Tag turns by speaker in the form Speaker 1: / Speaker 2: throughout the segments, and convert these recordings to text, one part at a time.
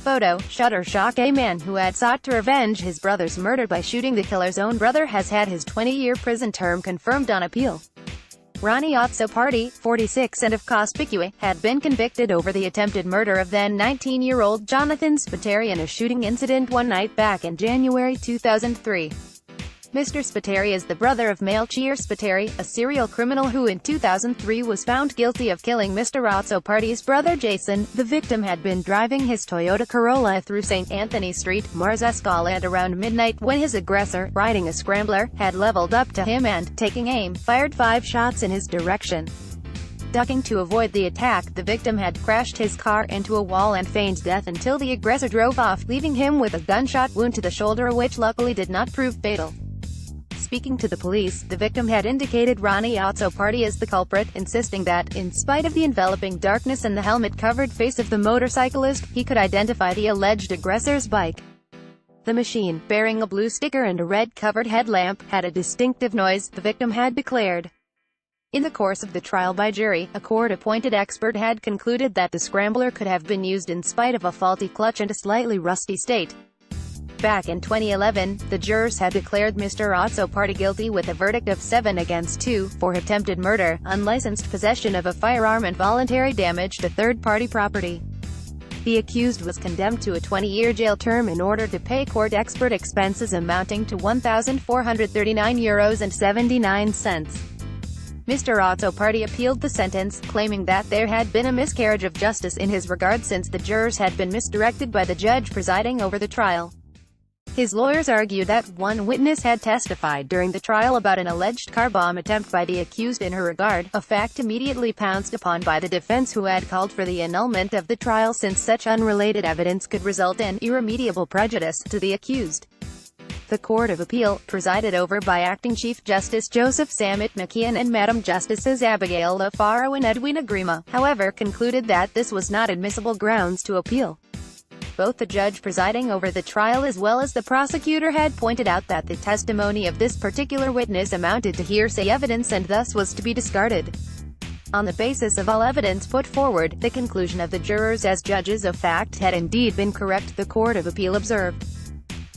Speaker 1: photo. Shutterstock A man who had sought to avenge his brother's murder by shooting the killer's own brother has had his 20-year prison term confirmed on appeal. Ronnie Azzopardi, 46 and of Cospicua, had been convicted over the attempted murder of then 19-year-old Jonathan Spiteri in a shooting incident one night back in January 2003. Mr. Spiteri is the brother of Melchior Spiteri, a serial criminal who in 2003 was found guilty of killing Mr. Azzopardi's brother Jason. The victim had been driving his Toyota Corolla through St. Anthony Street, Marzescala at around midnight when his aggressor, riding a scrambler, had leveled up to him and, taking aim, fired 5 shots in his direction. Ducking to avoid the attack, the victim had crashed his car into a wall and feigned death until the aggressor drove off, leaving him with a gunshot wound to the shoulder which luckily did not prove fatal. Speaking to the police, the victim had indicated Ronnie Azzopardi as the culprit, insisting that, in spite of the enveloping darkness and the helmet-covered face of the motorcyclist, he could identify the alleged aggressor's bike. The machine, bearing a blue sticker and a red-covered headlamp, had a distinctive noise, the victim had declared. In the course of the trial by jury, a court-appointed expert had concluded that the scrambler could have been used in spite of a faulty clutch and a slightly rusty state. Back in 2011, the jurors had declared Mr. Azzopardi guilty with a verdict of 7 against 2, for attempted murder, unlicensed possession of a firearm and voluntary damage to third-party property. The accused was condemned to a 20-year jail term in order to pay court expert expenses amounting to €1,439.79. Mr. Azzopardi appealed the sentence, claiming that there had been a miscarriage of justice in his regard since the jurors had been misdirected by the judge presiding over the trial. His lawyers argued that one witness had testified during the trial about an alleged car bomb attempt by the accused in her regard, a fact immediately pounced upon by the defense, who had called for the annulment of the trial since such unrelated evidence could result in irremediable prejudice to the accused. The Court of Appeal, presided over by Acting Chief Justice Joseph Samit McKeon and Madam Justices Abigail Lafaro and Edwina Grima, however, concluded that this was not admissible grounds to appeal. Both the judge presiding over the trial as well as the prosecutor had pointed out that the testimony of this particular witness amounted to hearsay evidence and thus was to be discarded. On the basis of all evidence put forward, the conclusion of the jurors as judges of fact had indeed been correct, the Court of Appeal observed.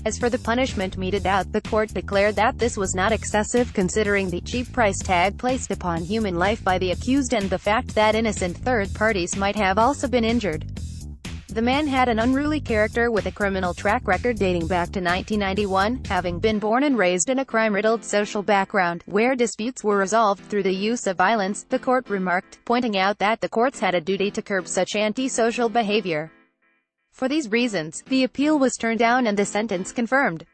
Speaker 1: As for the punishment meted out, the court declared that this was not excessive considering the cheap price tag placed upon human life by the accused and the fact that innocent third parties might have also been injured. The man had an unruly character with a criminal track record dating back to 1991, having been born and raised in a crime-riddled social background, where disputes were resolved through the use of violence, the court remarked, pointing out that the courts had a duty to curb such antisocial behavior. For these reasons, the appeal was turned down and the sentence confirmed.